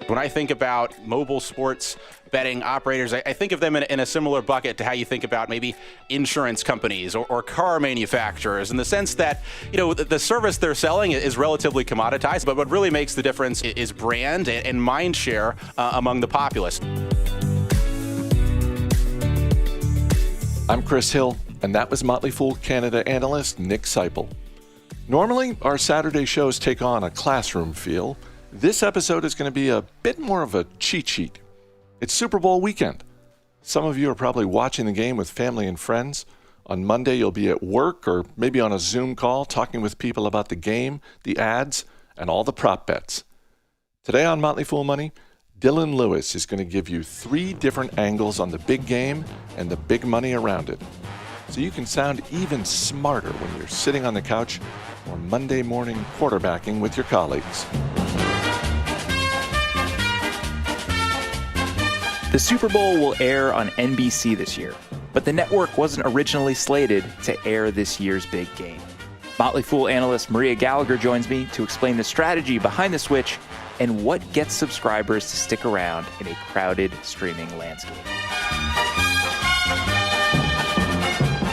When I think about mobile sports betting operators, I think of them in a similar bucket to how you think about maybe insurance companies or car manufacturers, in the sense that, the service they're selling is relatively commoditized, but what really makes the difference is brand and mind share among the populace. I'm Chris Hill, and that was Motley Fool Canada analyst Nick Seipel. Normally, our Saturday shows take on a classroom feel. This episode is going to be a bit more of a cheat sheet. It's Super Bowl weekend. Some of you are probably watching the game with family and friends. On Monday, you'll be at work or maybe on a Zoom call talking with people about the game, the ads, and all the prop bets. Today on Motley Fool Money, Dylan Lewis is going to give you 3 different angles on the big game and the big money around it, so you can sound even smarter when you're sitting on the couch or Monday morning quarterbacking with your colleagues. The Super Bowl will air on NBC this year, but the network wasn't originally slated to air this year's big game. Motley Fool analyst Maria Gallagher joins me to explain the strategy behind the switch and what gets subscribers to stick around in a crowded streaming landscape.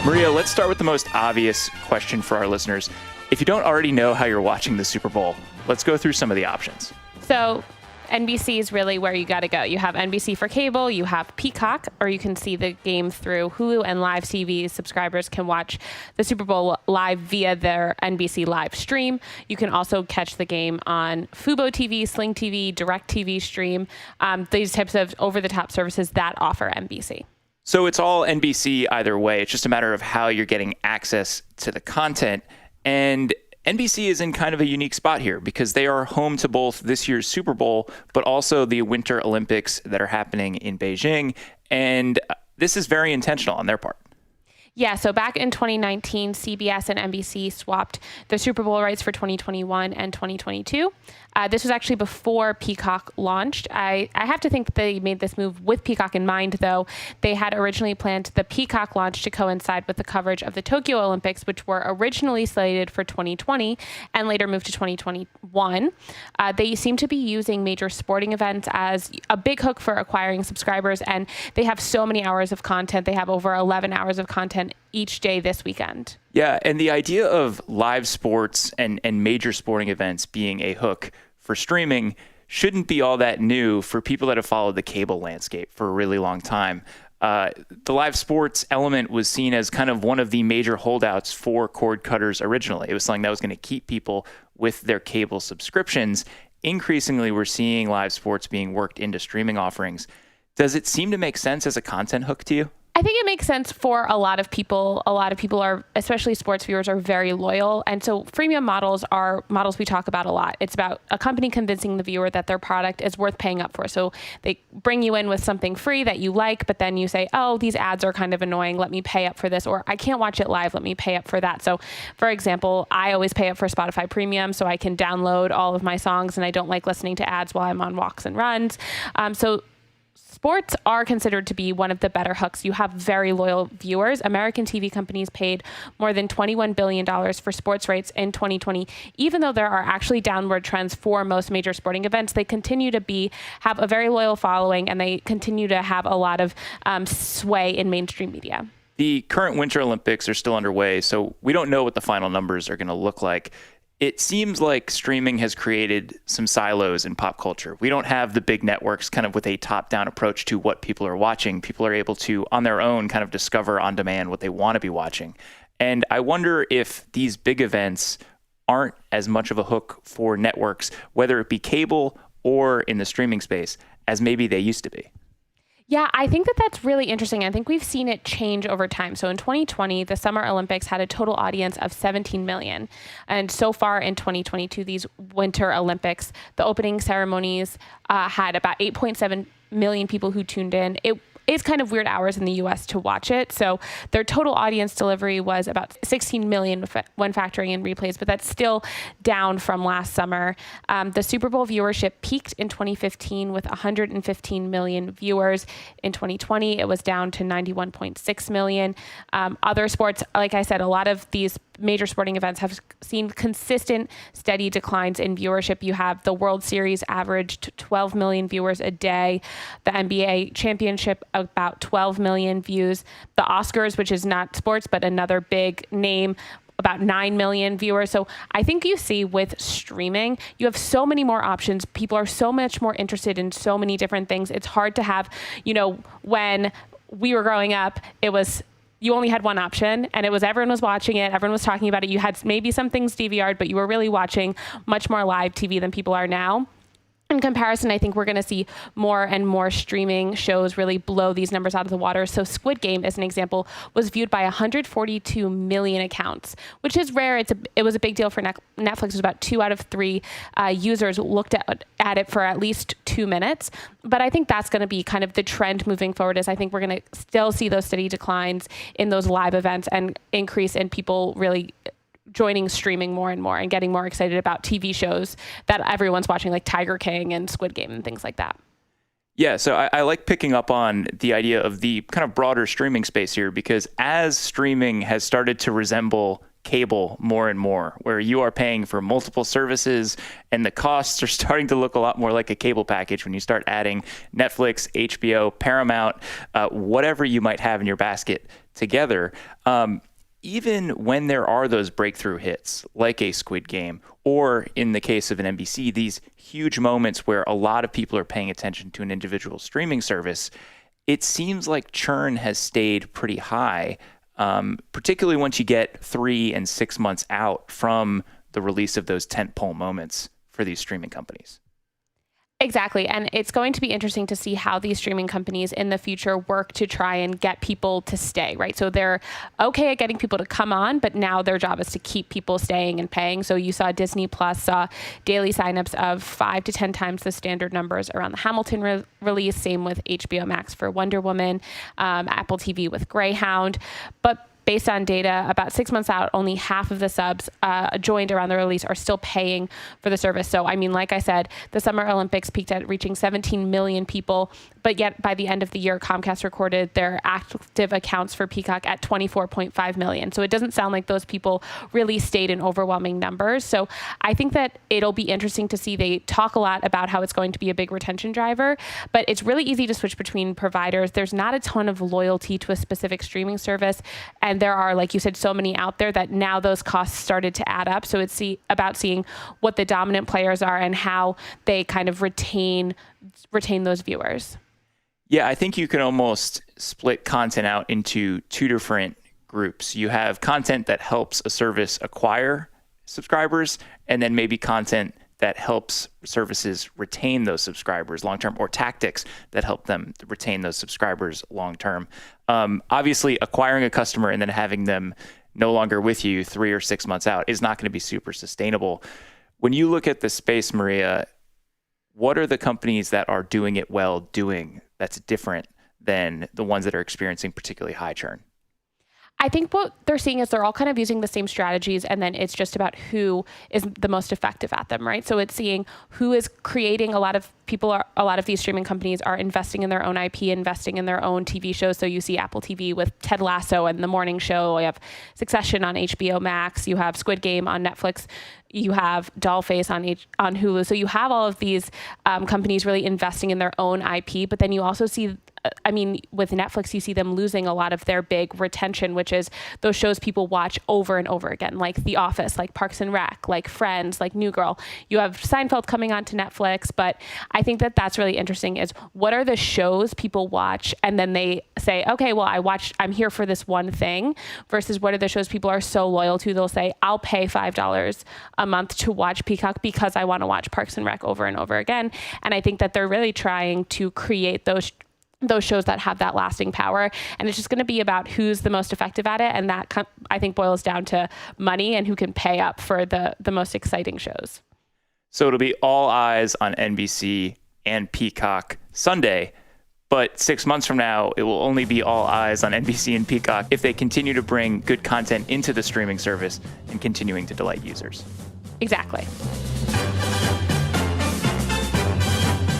Maria, let's start with the most obvious question for our listeners. If you don't already know how you're watching the Super Bowl, let's go through some of the options. So NBC is really where you got to go. You have NBC for cable, you have Peacock, or you can see the game through Hulu and Live TV. Subscribers can watch the Super Bowl live via their NBC live stream. You can also catch the game on Fubo TV, Sling TV, Direct TV stream, these types of over-the-top services that offer NBC. So it's all NBC either way. It's just a matter of how you're getting access to the content. And NBC is in kind of a unique spot here because they are home to both this year's Super Bowl, but also the Winter Olympics that are happening in Beijing. And this is very intentional on their part. Yeah, so back in 2019, CBS and NBC swapped the Super Bowl rights for 2021 and 2022. This was actually before Peacock launched. I have to think that they made this move with Peacock in mind, though. They had originally planned the Peacock launch to coincide with the coverage of the Tokyo Olympics, which were originally slated for 2020 and later moved to 2021. They seem to be using major sporting events as a big hook for acquiring subscribers, and they have so many hours of content. They have over 11 hours of content each day this weekend. Yeah, and the idea of live sports and major sporting events being a hook for streaming shouldn't be all that new for people that have followed the cable landscape for a really long time. The live sports element was seen as kind of one of the major holdouts for cord cutters originally. It was something that was going to keep people with their cable subscriptions. Increasingly, we're seeing live sports being worked into streaming offerings. Does it seem to make sense as a content hook to you? I think it makes sense for a lot of people. A lot of people are, especially sports viewers, are very loyal. And so freemium models are models we talk about a lot. It's about a company convincing the viewer that their product is worth paying up for. So they bring you in with something free that you like, but then you say, oh, these ads are kind of annoying. Let me pay up for this. Or I can't watch it live. Let me pay up for that. So for example, I always pay up for Spotify Premium so I can download all of my songs, and I don't like listening to ads while I'm on walks and runs. So sports are considered to be one of the better hooks. You have very loyal viewers. American TV companies paid more than $21 billion for sports rights in 2020. Even though there are actually downward trends for most major sporting events, they continue to have a very loyal following, and they continue to have a lot of sway in mainstream media. The current Winter Olympics are still underway, so we don't know what the final numbers are going to look like. It seems like streaming has created some silos in pop culture. We don't have the big networks kind of with a top-down approach to what people are watching. People are able to, on their own, kind of discover on demand what they want to be watching. And I wonder if these big events aren't as much of a hook for networks, whether it be cable or in the streaming space, as maybe they used to be. Yeah, I think that's really interesting. I think we've seen it change over time. So in 2020, the Summer Olympics had a total audience of 17 million. And so far in 2022, these Winter Olympics, the opening ceremonies had about 8.7 million people who tuned in. It is kind of weird hours in the US to watch it. So their total audience delivery was about 16 million when factoring in replays, but that's still down from last summer. The Super Bowl viewership peaked in 2015 with 115 million viewers. In 2020, it was down to 91.6 million. Other sports, like I said, a lot of these major sporting events have seen consistent, steady declines in viewership. You have the World Series averaged 12 million viewers a day, the NBA championship about 12 million views, the Oscars, which is not sports but another big name, about 9 million viewers. So I think you see with streaming, you have so many more options. People are so much more interested in so many different things. It's hard to have, when we were growing up, you only had one option, and it was everyone was watching it. Everyone was talking about it. You had maybe some things DVR'd, but you were really watching much more live TV than people are now. In comparison, I think we're going to see more and more streaming shows really blow these numbers out of the water. So Squid Game, as an example, was viewed by 142 million accounts, which is rare. It was a big deal for Netflix. It was about 2 out of 3 users looked at it for at least 2 minutes. But I think that's going to be kind of the trend moving forward, is I think we're going to still see those steady declines in those live events and increase in people really joining streaming more and more and getting more excited about TV shows that everyone's watching, like Tiger King and Squid Game and things like that. Yeah, so I like picking up on the idea of the kind of broader streaming space here, because as streaming has started to resemble cable more and more, where you are paying for multiple services and the costs are starting to look a lot more like a cable package when you start adding Netflix, HBO, Paramount, whatever you might have in your basket together. Even when there are those breakthrough hits, like a Squid Game, or in the case of an NBC, these huge moments where a lot of people are paying attention to an individual streaming service, it seems like churn has stayed pretty high, particularly once you get 3 and 6 months out from the release of those tentpole moments for these streaming companies. Exactly. And it's going to be interesting to see how these streaming companies in the future work to try and get people to stay, right? So they're okay at getting people to come on, but now their job is to keep people staying and paying. So you saw Disney Plus saw daily signups of 5 to 10 times the standard numbers around the Hamilton release. Same with HBO Max for Wonder Woman, Apple TV with Greyhound. But based on data, about 6 months out, only half of the subs joined around the release are still paying for the service. So, I mean, like I said, the Summer Olympics peaked at reaching 17 million people, but yet by the end of the year, Comcast recorded their active accounts for Peacock at 24.5 million. So it doesn't sound like those people really stayed in overwhelming numbers. So I think that it'll be interesting to see. They talk a lot about how it's going to be a big retention driver, but it's really easy to switch between providers. There's not a ton of loyalty to a specific streaming service. And there are, like you said, so many out there that now those costs started to add up. So it's about seeing what the dominant players are and how they kind of retain those viewers. Yeah, I think you can almost split content out into 2 different groups. You have content that helps a service acquire subscribers, and then maybe content that helps services retain those subscribers long-term, or tactics that help them retain those subscribers long-term. Obviously, acquiring a customer and then having them no longer with you 3 or 6 months out is not going to be super sustainable. When you look at the space, Maria, what are the companies that are doing it well doing that's different than the ones that are experiencing particularly high churn? I think what they're seeing is they're all kind of using the same strategies, and then it's just about who is the most effective at them, right? So it's seeing who is creating. A lot of these streaming companies are investing in their own IP, investing in their own TV shows. So you see Apple TV with Ted Lasso and The Morning Show. You have Succession on HBO Max. You have Squid Game on Netflix. You have Dollface on Hulu. So you have all of these companies really investing in their own IP, but then you also see, with Netflix, you see them losing a lot of their big retention, which is those shows people watch over and over again, like The Office, like Parks and Rec, like Friends, like New Girl. You have Seinfeld coming on to Netflix, but I think that that's really interesting is what are the shows people watch, and then they say, okay, well, I'm here for this one thing, versus what are the shows people are so loyal to, they'll say, I'll pay $5 a month to watch Peacock because I want to watch Parks and Rec over and over again. And I think that they're really trying to create those shows that have that lasting power. And it's just going to be about who's the most effective at it. And that, I think, boils down to money and who can pay up for the most exciting shows. So it'll be all eyes on NBC and Peacock Sunday. But 6 months from now, it will only be all eyes on NBC and Peacock if they continue to bring good content into the streaming service and continuing to delight users. Exactly.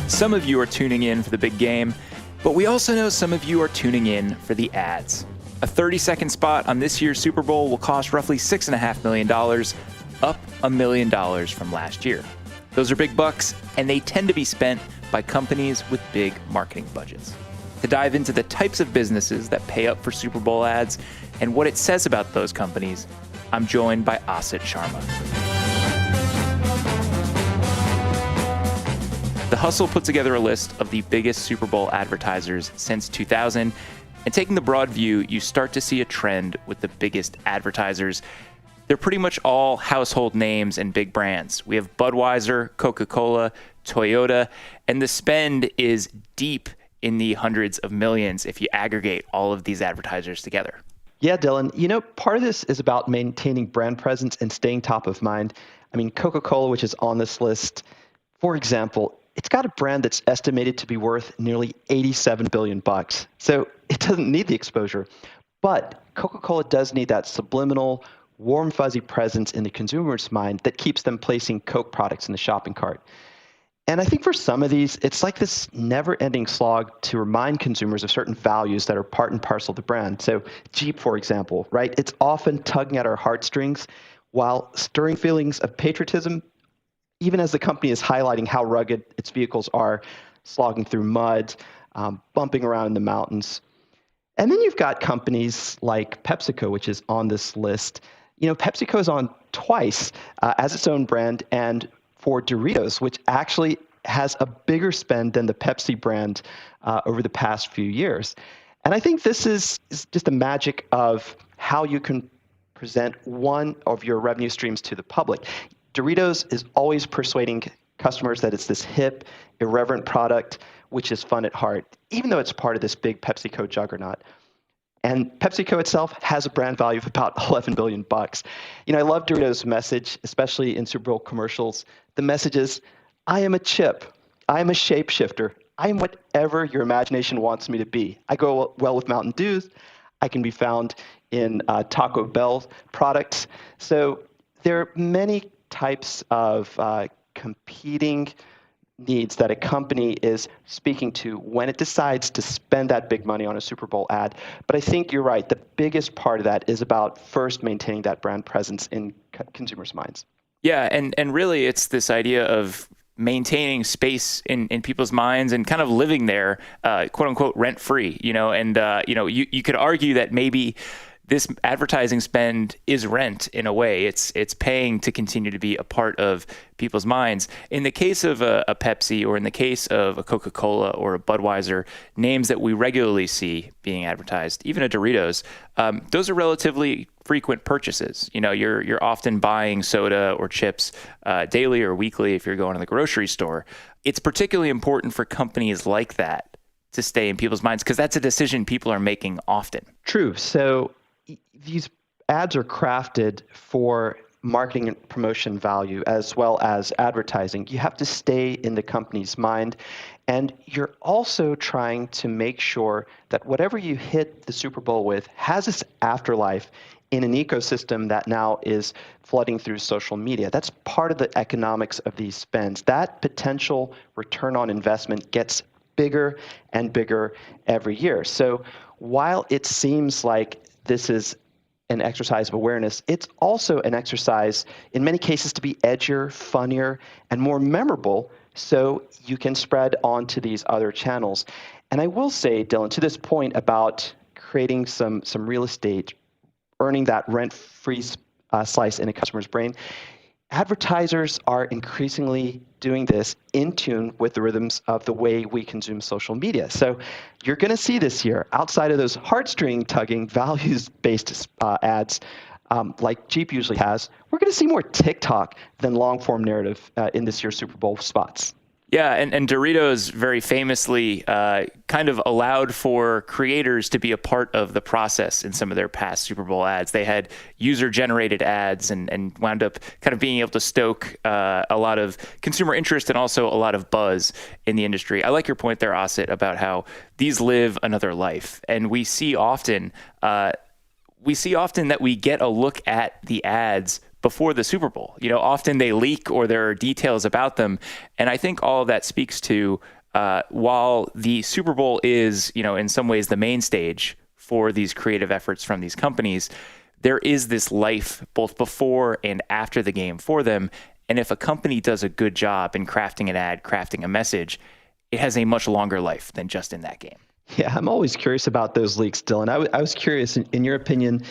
Some of you are tuning in for the big game, but we also know some of you are tuning in for the ads. A 30-second spot on this year's Super Bowl will cost roughly $6.5 million, up $1 million from last year. Those are big bucks, and they tend to be spent by companies with big marketing budgets. To dive into the types of businesses that pay up for Super Bowl ads and what it says about those companies, I'm joined by Asit Sharma. The Hustle put together a list of the biggest Super Bowl advertisers since 2000, and taking the broad view, you start to see a trend with the biggest advertisers. They're pretty much all household names and big brands. We have Budweiser, Coca-Cola, Toyota, and the spend is deep in the hundreds of millions if you aggregate all of these advertisers together. Yeah, Dylan, part of this is about maintaining brand presence and staying top of mind. I mean, Coca-Cola, which is on this list, for example, it's got a brand that's estimated to be worth nearly $87 billion. So it doesn't need the exposure. But Coca-Cola does need that subliminal, warm, fuzzy presence in the consumer's mind that keeps them placing Coke products in the shopping cart. And I think for some of these, it's like this never-ending slog to remind consumers of certain values that are part and parcel of the brand. So Jeep, for example, right? It's often tugging at our heartstrings while stirring feelings of patriotism, even as the company is highlighting how rugged its vehicles are, slogging through mud, bumping around in the mountains. And then you've got companies like PepsiCo, which is on this list. PepsiCo is on twice as its own brand, and for Doritos, which actually has a bigger spend than the Pepsi brand over the past few years. And I think this is just the magic of how you can present one of your revenue streams to the public. Doritos is always persuading customers that it's this hip, irreverent product, which is fun at heart, even though it's part of this big PepsiCo juggernaut. And PepsiCo itself has a brand value of about $11 billion. I love Doritos' message, especially in Super Bowl commercials. The message is, I am a chip. I am a shapeshifter. I am whatever your imagination wants me to be. I go well with Mountain Dews. I can be found in Taco Bell products. So there are many types of competing needs that a company is speaking to when it decides to spend that big money on a Super Bowl ad. But I think you're right. The biggest part of that is about first maintaining that brand presence in consumers' minds. Yeah, and really it's this idea of maintaining space in people's minds and kind of living there, quote unquote, rent free, and you could argue that maybe this advertising spend is rent in a way. It's paying to continue to be a part of people's minds. In the case of a Pepsi or in the case of a Coca-Cola or a Budweiser, names that we regularly see being advertised, even a Doritos, those are relatively frequent purchases. You're often buying soda or chips daily or weekly if you're going to the grocery store. It's particularly important for companies like that to stay in people's minds because that's a decision people are making often. True. So these ads are crafted for marketing and promotion value as well as advertising. You have to stay in the company's mind, and you're also trying to make sure that whatever you hit the Super Bowl with has this afterlife in an ecosystem that now is flooding through social media. That's part of the economics of these spends. That potential return on investment gets bigger and bigger every year. So while it seems like this is an exercise of awareness, it's also an exercise, in many cases, to be edgier, funnier, and more memorable so you can spread onto these other channels. And I will say, Dylan, to this point about creating some real estate, earning that rent-free slice in a customer's brain, advertisers are increasingly doing this in tune with the rhythms of the way we consume social media. So you're going to see this year, outside of those heartstring-tugging, values-based ads like Jeep usually has, we're going to see more TikTok than long-form narrative in this year's Super Bowl spots. Yeah, and Doritos very famously kind of allowed for creators to be a part of the process in some of their past Super Bowl ads. They had user-generated ads and wound up kind of being able to stoke a lot of consumer interest and also a lot of buzz in the industry. I like your point there, Asit, about how these live another life. And we see often that we get a look at the ads before the Super Bowl. Often they leak or there are details about them. And I think all of that speaks to while the Super Bowl is, in some ways the main stage for these creative efforts from these companies, there is this life both before and after the game for them. And if a company does a good job in crafting an ad, crafting a message, it has a much longer life than just in that game. Yeah, I'm always curious about those leaks, Dylan. I was curious, in your opinion,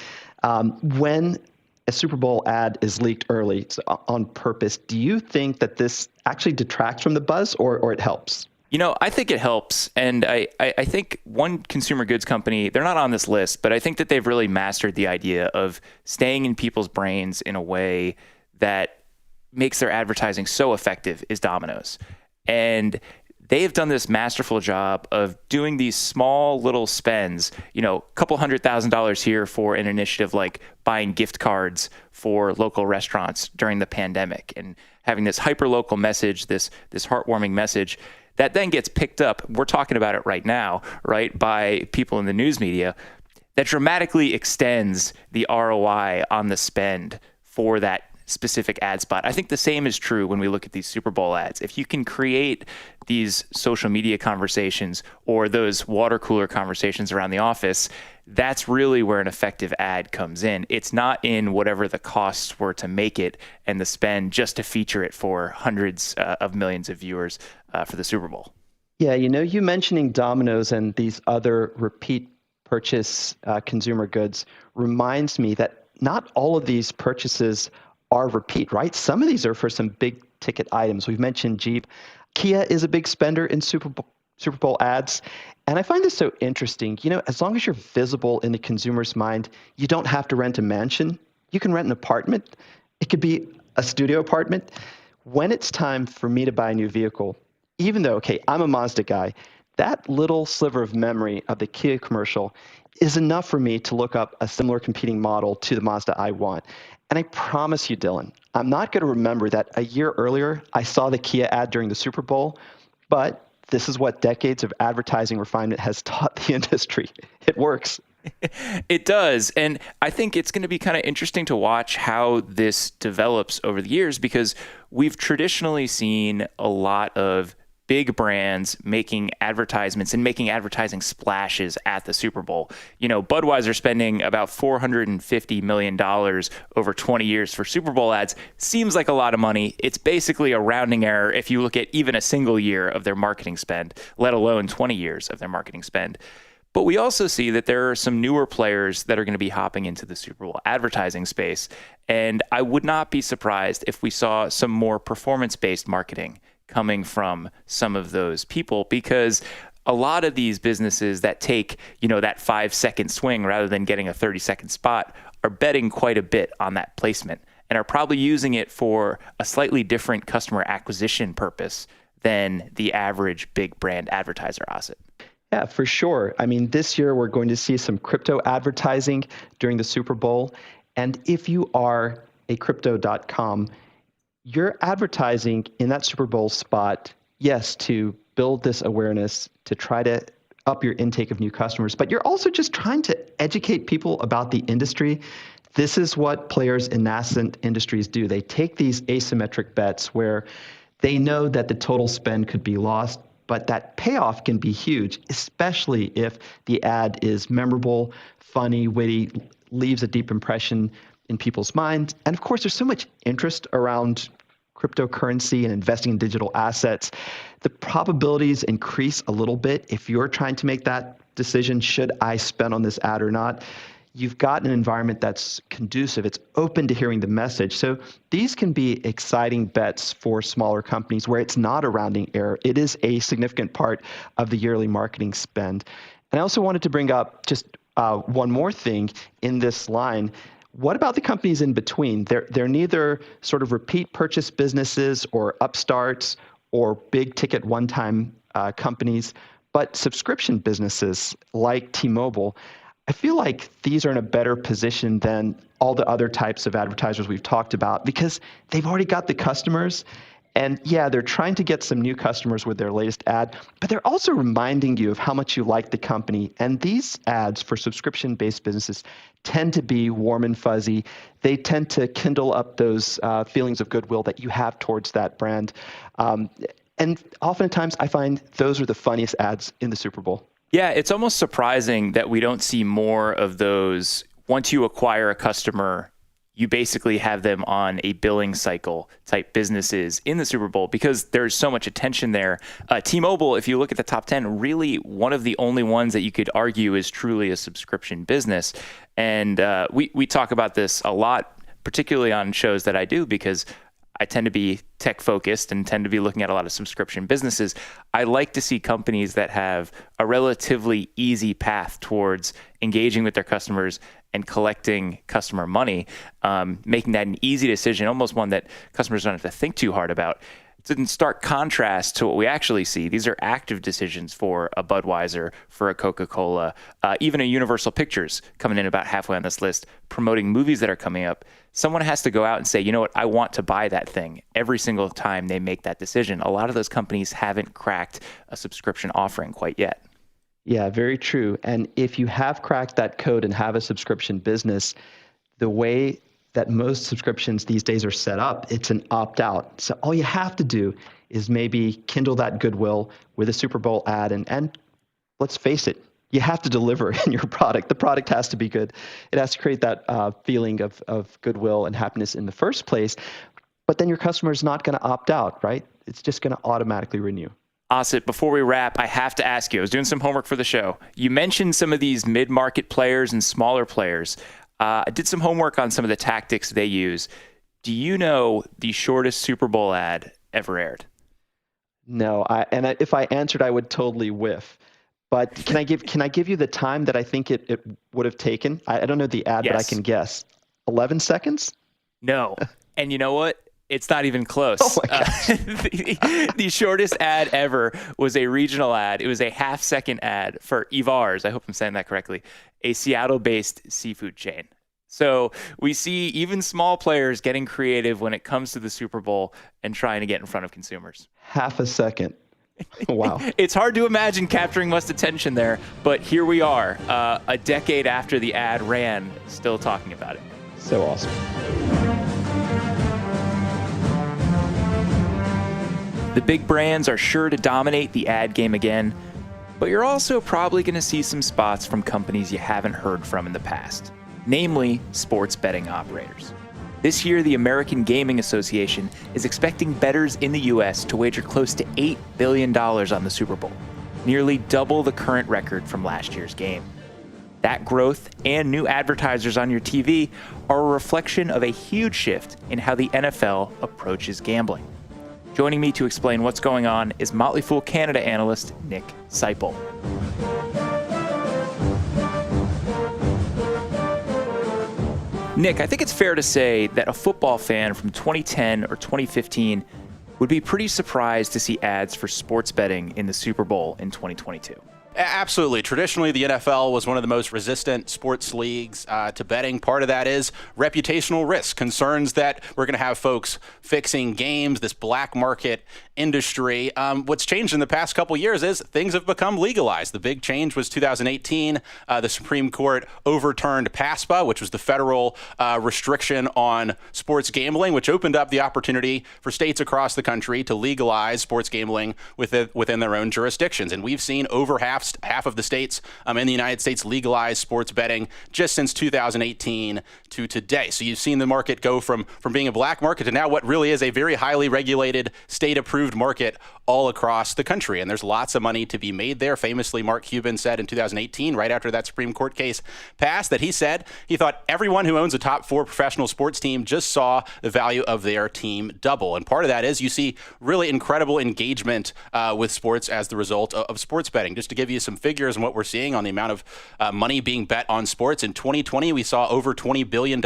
when a Super Bowl ad is leaked early on purpose, do you think that this actually detracts from the buzz or it helps? I think it helps. And I think one consumer goods company, they're not on this list, but I think that they've really mastered the idea of staying in people's brains in a way that makes their advertising so effective is Domino's. And they have done this masterful job of doing these small little spends, a couple $100,000 here for an initiative like buying gift cards for local restaurants during the pandemic and having this hyper-local message, this heartwarming message that then gets picked up. We're talking about it right now, right, by people in the news media that dramatically extends the ROI on the spend for that specific ad spot. I think the same is true when we look at these Super Bowl ads. If you can create these social media conversations or those water cooler conversations around the office, that's really where an effective ad comes in. It's not in whatever the costs were to make it and the spend just to feature it for hundreds of millions of viewers for the Super Bowl. Yeah, you mentioning Domino's and these other repeat purchase consumer goods reminds me that not all of these purchases are repeat, right? Some of these are for some big ticket items. We've mentioned Jeep. Kia is a big spender in Super Bowl ads. And I find this so interesting. As long as you're visible in the consumer's mind, you don't have to rent a mansion. You can rent an apartment. It could be a studio apartment. When it's time for me to buy a new vehicle, even though, I'm a Mazda guy, that little sliver of memory of the Kia commercial is enough for me to look up a similar competing model to the Mazda I want. And I promise you, Dylan, I'm not going to remember that a year earlier I saw the Kia ad during the Super Bowl, but this is what decades of advertising refinement has taught the industry. It works. It does. And I think it's going to be kind of interesting to watch how this develops over the years, because we've traditionally seen a lot of big brands making advertisements and making advertising splashes at the Super Bowl. Budweiser spending about $450 million over 20 years for Super Bowl ads seems like a lot of money. It's basically a rounding error if you look at even a single year of their marketing spend, let alone 20 years of their marketing spend. But we also see that there are some newer players that are going to be hopping into the Super Bowl advertising space. And I would not be surprised if we saw some more performance-based marketing coming from some of those people, because a lot of these businesses that take, that 5-second swing rather than getting a 30-second spot are betting quite a bit on that placement and are probably using it for a slightly different customer acquisition purpose than the average big brand advertiser, Asit. Yeah, for sure. This year we're going to see some crypto advertising during the Super Bowl. And if you are a crypto.com, you're advertising in that Super Bowl spot, yes, to build this awareness, to try to up your intake of new customers, but you're also just trying to educate people about the industry. This is what players in nascent industries do. They take these asymmetric bets where they know that the total spend could be lost, but that payoff can be huge, especially if the ad is memorable, funny, witty, leaves a deep impression in people's minds. And of course, there's so much interest around cryptocurrency and investing in digital assets. The probabilities increase a little bit if you're trying to make that decision, should I spend on this ad or not? You've got an environment that's conducive. It's open to hearing the message. So these can be exciting bets for smaller companies where it's not a rounding error. It is a significant part of the yearly marketing spend. And I also wanted to bring up just one more thing in this line. What about the companies in between? They're neither sort of repeat purchase businesses or upstarts or big ticket one-time companies, but subscription businesses like T-Mobile. I feel like these are in a better position than all the other types of advertisers we've talked about because they've already got the customers. And yeah, they're trying to get some new customers with their latest ad, but they're also reminding you of how much you like the company. And these ads for subscription-based businesses tend to be warm and fuzzy. They tend to kindle up those feelings of goodwill that you have towards that brand. And oftentimes I find those are the funniest ads in the Super Bowl. Yeah, it's almost surprising that we don't see more of those. Once you acquire a customer, you basically have them on a billing cycle type businesses in the Super Bowl because there's so much attention there. T-Mobile, if you look at the top 10, really one of the only ones that you could argue is truly a subscription business. And we talk about this a lot, particularly on shows that I do, because I tend to be tech focused and tend to be looking at a lot of subscription businesses. I like to see companies that have a relatively easy path towards engaging with their customers and collecting customer money, making that an easy decision, almost one that customers don't have to think too hard about. It's in stark contrast to what we actually see. These are active decisions for a Budweiser, for a Coca-Cola, even a Universal Pictures coming in about halfway on this list, promoting movies that are coming up. Someone has to go out and say, you know what, I want to buy that thing every single time they make that decision. A lot of those companies haven't cracked a subscription offering quite yet. Yeah, very true. And if you have cracked that code and have a subscription business, the way that most subscriptions these days are set up, it's an opt-out. So all you have to do is maybe kindle that goodwill with a Super Bowl ad. And let's face it, you have to deliver in your product. The product has to be good. It has to create that feeling of goodwill and happiness in the first place. But then your customer is not going to opt out, right? It's just going to automatically renew. Asit, before we wrap, I have to ask you, I was doing some homework for the show. You mentioned some of these mid-market players and smaller players. I did some homework on some of the tactics they use. Do you know the shortest Super Bowl ad ever aired? No, if I answered, I would totally whiff. But can I give you the time that I think it would have taken? I don't know the ad, Yes. but I can guess. 11 seconds? No. And you know what? It's not even close. Oh my gosh. The shortest ad ever was a regional ad. It was a half-second ad for Ivar's, I hope I'm saying that correctly, a Seattle-based seafood chain. So we see even small players getting creative when it comes to the Super Bowl and trying to get in front of consumers. Half a second. Wow. It's hard to imagine capturing much attention there, but here we are, a decade after the ad ran, still talking about it. So awesome. The big brands are sure to dominate the ad game again, but you're also probably going to see some spots from companies you haven't heard from in the past, namely sports betting operators. This year, the American Gaming Association is expecting bettors in the U.S. to wager close to $8 billion on the Super Bowl, nearly double the current record from last year's game. That growth and new advertisers on your TV are a reflection of a huge shift in how the NFL approaches gambling. Joining me to explain what's going on is Motley Fool Canada analyst Nick Seipel. Nick, I think it's fair to say that a football fan from 2010 or 2015 would be pretty surprised to see ads for sports betting in the Super Bowl in 2022. Absolutely. Traditionally, the NFL was one of the most resistant sports leagues to betting. Part of that is reputational risk, concerns that we're going to have folks fixing games, this black market industry. What's changed in the past couple years is things have become legalized. The big change was 2018. The Supreme Court overturned PASPA, which was the federal restriction on sports gambling, which opened up the opportunity for states across the country to legalize sports gambling within their own jurisdictions. And we've seen over half of the states in the United States legalize sports betting just since 2018 to today. So you've seen the market go from being a black market to now what really is a very highly regulated, state-approved market all across the country. And there's lots of money to be made there. Famously, Mark Cuban said in 2018, right after that Supreme Court case passed, that he said he thought everyone who owns a top 4 professional sports team just saw the value of their team double. And part of that is you see really incredible engagement with sports as the result of sports betting. Just to give you some figures on what we're seeing on the amount of money being bet on sports. In 2020, we saw over $20 billion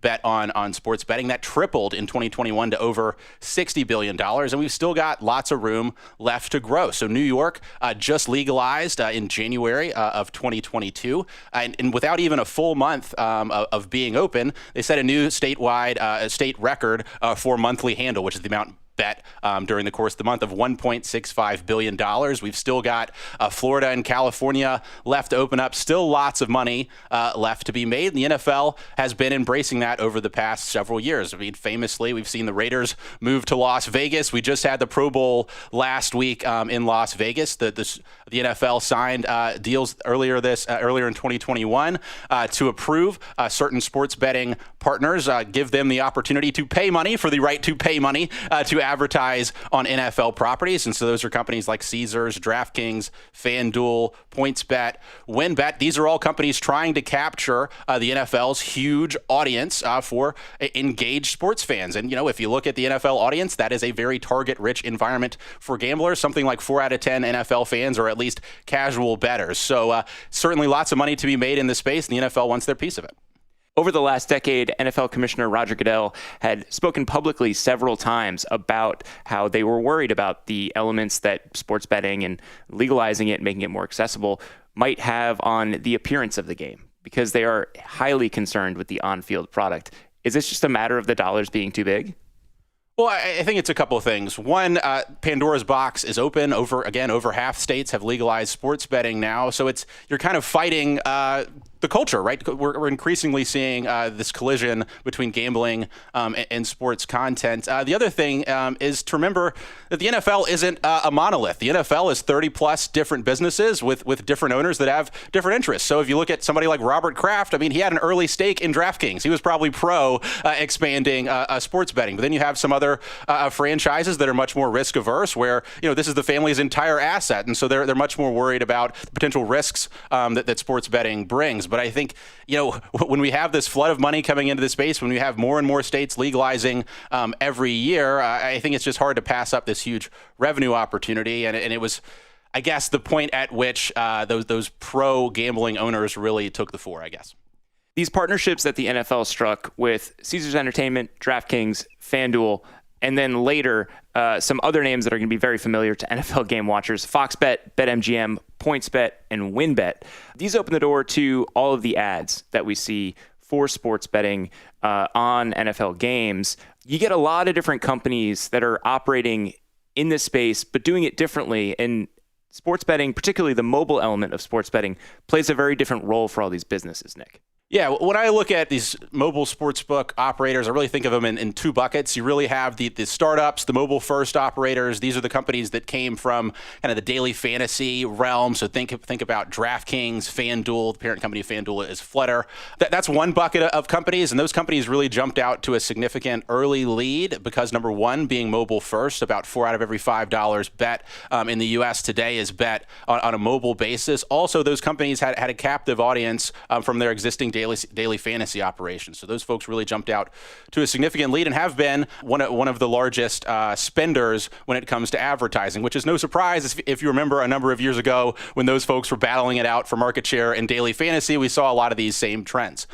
bet on sports betting. That tripled in 2021 to over $60 billion. And we've still got lots of room left to grow. So New York just legalized in January of 2022. And without even a full month of being open, they set a new statewide state record for monthly handle, which is the amount bet during the course of the month of $1.65 billion. We've still got Florida and California left to open up. Still lots of money left to be made. And the NFL has been embracing that over the past several years. I mean, famously, we've seen the Raiders move to Las Vegas. We just had the Pro Bowl last week in Las Vegas. The NFL signed deals earlier in 2021 to approve certain sports betting partners, give them the opportunity to pay money for the right to pay money to advertise on NFL properties. And so those are companies like Caesars, DraftKings, FanDuel, PointsBet, WinBet. These are all companies trying to capture the NFL's huge audience for engaged sports fans. And, if you look at the NFL audience, that is a very target-rich environment for gamblers. Something like 4 out of 10 NFL fans are at least casual bettors. So certainly lots of money to be made in this space, and the NFL wants their piece of it. Over the last decade, NFL Commissioner Roger Goodell had spoken publicly several times about how they were worried about the elements that sports betting and legalizing it, making it more accessible, might have on the appearance of the game, because they are highly concerned with the on-field product. Is this just a matter of the dollars being too big? Well, I think it's a couple of things. One, Pandora's box is open. Over half states have legalized sports betting now. So you're kind of fighting the culture, right? We're increasingly seeing this collision between gambling and sports content. The other thing is to remember that the NFL isn't a monolith. The NFL is 30 plus different businesses with different owners that have different interests. So if you look at somebody like Robert Kraft, I mean, he had an early stake in DraftKings. He was probably pro expanding sports betting. But then you have some other franchises that are much more risk averse, where this is the family's entire asset, and so they're much more worried about the potential risks that sports betting brings. But I think, when we have this flood of money coming into the space, when we have more and more states legalizing every year, I think it's just hard to pass up this huge revenue opportunity. And it was, I guess, the point at which those pro gambling owners really took the fore, I guess. These partnerships that the NFL struck with Caesars Entertainment, DraftKings, FanDuel, and then later, some other names that are going to be very familiar to NFL game watchers: Fox Bet, BetMGM, PointsBet, and WinBet. These open the door to all of the ads that we see for sports betting on NFL games. You get a lot of different companies that are operating in this space, but doing it differently. And sports betting, particularly the mobile element of sports betting, plays a very different role for all these businesses, Nick. Yeah, when I look at these mobile sportsbook operators, I really think of them in two buckets. You really have the startups, the mobile-first operators. These are the companies that came from kind of the daily fantasy realm. So think about DraftKings, FanDuel. The parent company of FanDuel is Flutter. That's one bucket of companies, and those companies really jumped out to a significant early lead because, number one, being mobile-first, about 4 out of every $5 bet in the U.S. today is bet on a mobile basis. Also, those companies had a captive audience from their existing daily fantasy operations. So those folks really jumped out to a significant lead and have been one of the largest spenders when it comes to advertising, which is no surprise if you remember a number of years ago when those folks were battling it out for market share in daily fantasy. We saw a lot of these same trends.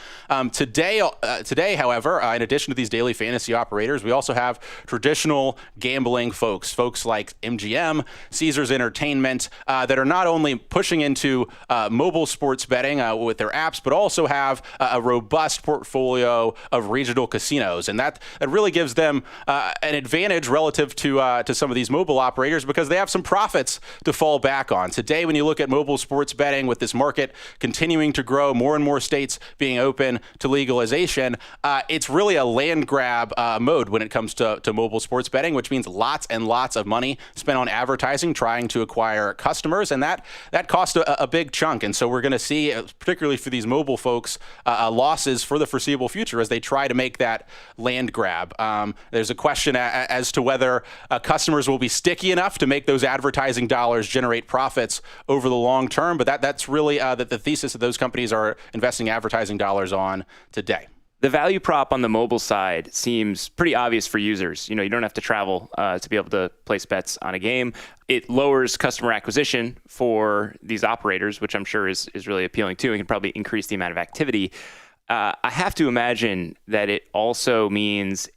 Today, however, in addition to these daily fantasy operators, we also have traditional gambling folks like MGM, Caesars Entertainment, that are not only pushing into mobile sports betting with their apps, but also have a robust portfolio of regional casinos. And that really gives them an advantage relative to some of these mobile operators because they have some profits to fall back on. Today, when you look at mobile sports betting with this market continuing to grow, more and more states being open to legalization, it's really a land grab mode when it comes to mobile sports betting, which means lots and lots of money spent on advertising trying to acquire customers. And that costs a big chunk. And so we're going to see, particularly for these mobile folks, losses for the foreseeable future as they try to make that land grab. There's a question as to whether customers will be sticky enough to make those advertising dollars generate profits over the long term, but that's really the thesis that those companies are investing advertising dollars on today. The value prop on the mobile side seems pretty obvious for users. You don't have to travel to be able to place bets on a game. It lowers customer acquisition for these operators, which I'm sure is really appealing too, and can probably increase the amount of activity. I have to imagine that it also means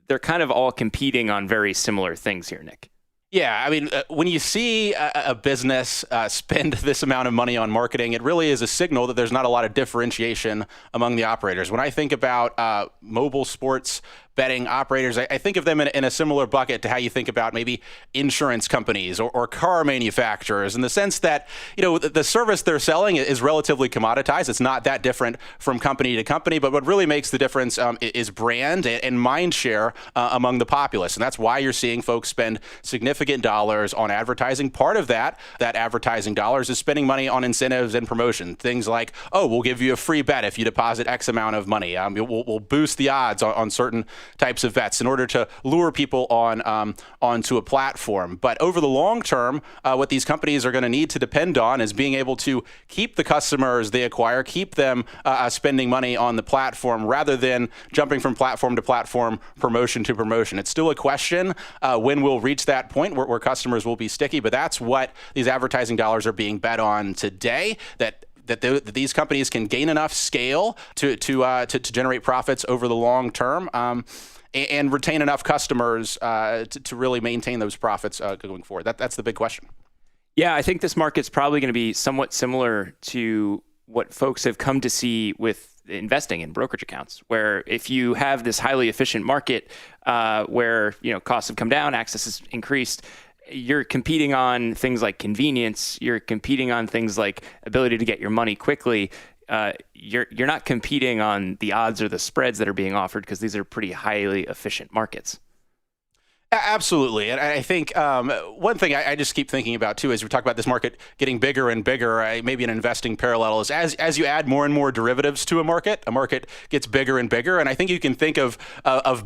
they're kind of all competing on very similar things here, Nick. Yeah, I mean, when you see a business spend this amount of money on marketing, it really is a signal that there's not a lot of differentiation among the operators. When I think about mobile sports betting operators, I think of them in a similar bucket to how you think about maybe insurance companies or car manufacturers, in the sense that, the service they're selling is relatively commoditized. It's not that different from company to company, but what really makes the difference is brand and mind share among the populace. And that's why you're seeing folks spend significant dollars on advertising. Part of that advertising dollars is spending money on incentives and promotion. Things like, we'll give you a free bet if you deposit X amount of money. We'll boost the odds on certain types of bets in order to lure people onto a platform. But over the long term, what these companies are going to need to depend on is being able to keep the customers they acquire, keep them spending money on the platform, rather than jumping from platform to platform, promotion to promotion. It's still a question when we'll reach that point where customers will be sticky, but that's what these advertising dollars are being bet on today, that these companies can gain enough scale to generate profits over the long term, and retain enough customers to really maintain those profits going forward. That's the big question. Yeah, I think this market's probably going to be somewhat similar to what folks have come to see with investing in brokerage accounts, where if you have this highly efficient market where costs have come down, access has increased, you're competing on things like convenience, you're competing on things like ability to get your money quickly. You're not competing on the odds or the spreads that are being offered, because these are pretty highly efficient markets. Absolutely. And I think one thing I just keep thinking about, too, as we talk about this market getting bigger and bigger, maybe an investing parallel is as you add more and more derivatives to a market gets bigger and bigger. And I think you can think of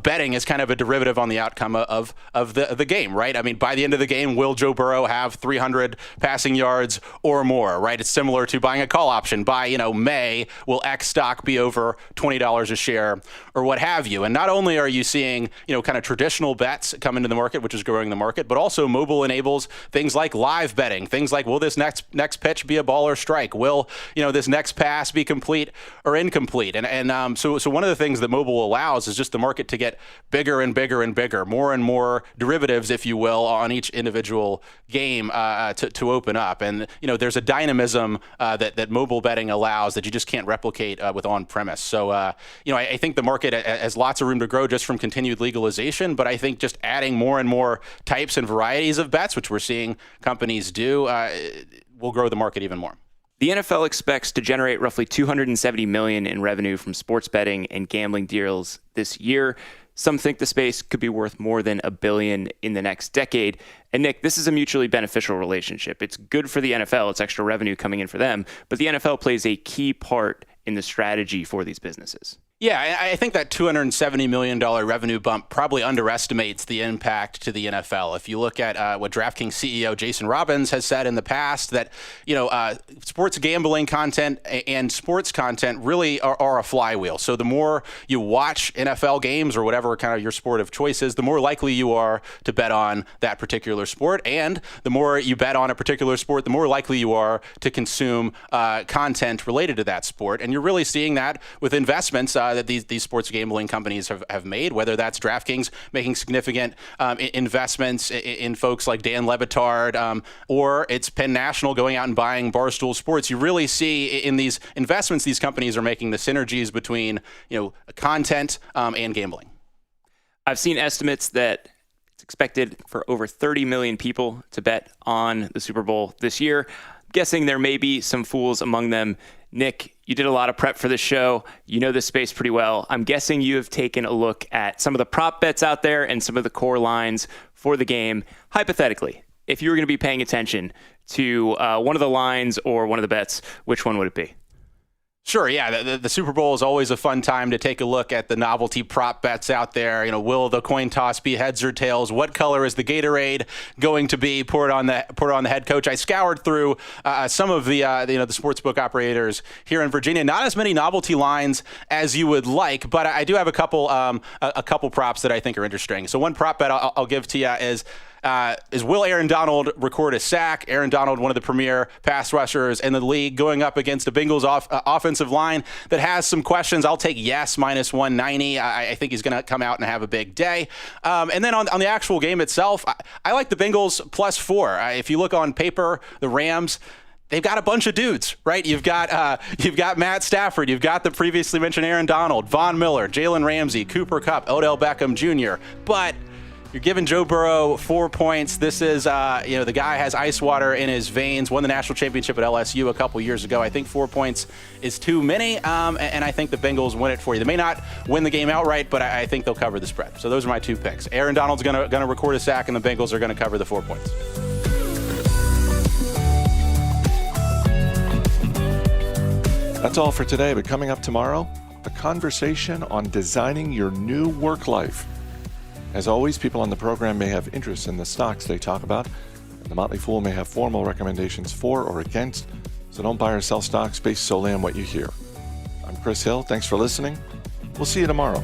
betting as kind of a derivative on the outcome of the game, right? I mean, by the end of the game, will Joe Burrow have 300 passing yards or more, right? It's similar to buying a call option. By, May, will X stock be over $20 a share or what have you? And not only are you seeing, kind of traditional bets come into the market, which is growing the market, but also mobile enables things like live betting, things like, will this next pitch be a ball or strike? Will, this next pass be complete or incomplete? And so one of the things that mobile allows is just the market to get bigger and bigger and bigger, more and more derivatives, if you will, on each individual game to open up. And, there's a dynamism that mobile betting allows that you just can't replicate with on-premise. So, I think the market has lots of room to grow just from continued legalization, but I think just adding more and more types and varieties of bets, which we're seeing companies do, will grow the market even more. The NFL expects to generate roughly $270 million in revenue from sports betting and gambling deals this year. Some think the space could be worth more than $1 billion in the next decade. And Nick, this is a mutually beneficial relationship. It's good for the NFL. It's extra revenue coming in for them. But the NFL plays a key part in the strategy for these businesses. Yeah, I think that $270 million revenue bump probably underestimates the impact to the NFL. If you look at what DraftKings CEO Jason Robbins has said in the past, that sports gambling content and sports content really are a flywheel. So the more you watch NFL games or whatever kind of your sport of choice is, the more likely you are to bet on that particular sport. And the more you bet on a particular sport, the more likely you are to consume content related to that sport. And you're really seeing that with investments that these sports gambling companies have made, whether that's DraftKings making significant investments in folks like Dan Le Batard, or it's Penn National going out and buying Barstool Sports. You really see in these investments these companies are making the synergies between content and gambling. I've seen estimates that it's expected for over 30 million people to bet on the Super Bowl this year. I'm guessing there may be some fools among them. Nick, you did a lot of prep for this show. You know this space pretty well. I'm guessing you have taken a look at some of the prop bets out there and some of the core lines for the game. Hypothetically, if you were going to be paying attention to one of the lines or one of the bets, which one would it be? Sure, yeah. The Super Bowl is always a fun time to take a look at the novelty prop bets out there. Will the coin toss be heads or tails? What color is the Gatorade going to be poured on the head coach? I scoured through some of the sportsbook operators here in Virginia. Not as many novelty lines as you would like, but I do have a couple props that I think are interesting. So one prop bet I'll give to you is will Aaron Donald record a sack? Aaron Donald, one of the premier pass rushers in the league, going up against a Bengals offensive line that has some questions. I'll take yes, minus 190. I think he's going to come out and have a big day. And then on the actual game itself, I like the Bengals plus 4. If you look on paper, the Rams, they've got a bunch of dudes, right? You've got Matt Stafford, you've got the previously mentioned Aaron Donald, Von Miller, Jalen Ramsey, Cooper Kupp, Odell Beckham Jr., but you're giving Joe Burrow 4 points. This is, the guy has ice water in his veins, won the national championship at LSU a couple years ago. I think 4 points is too many, and I think the Bengals win it for you. They may not win the game outright, but I think they'll cover the spread. So those are my 2 picks. Aaron Donald's going to record a sack, and the Bengals are going to cover the 4 points. That's all for today, but coming up tomorrow, a conversation on designing your new work life. As always, people on the program may have interest in the stocks they talk about. The Motley Fool may have formal recommendations for or against, so don't buy or sell stocks based solely on what you hear. I'm Chris Hill. Thanks for listening. We'll see you tomorrow.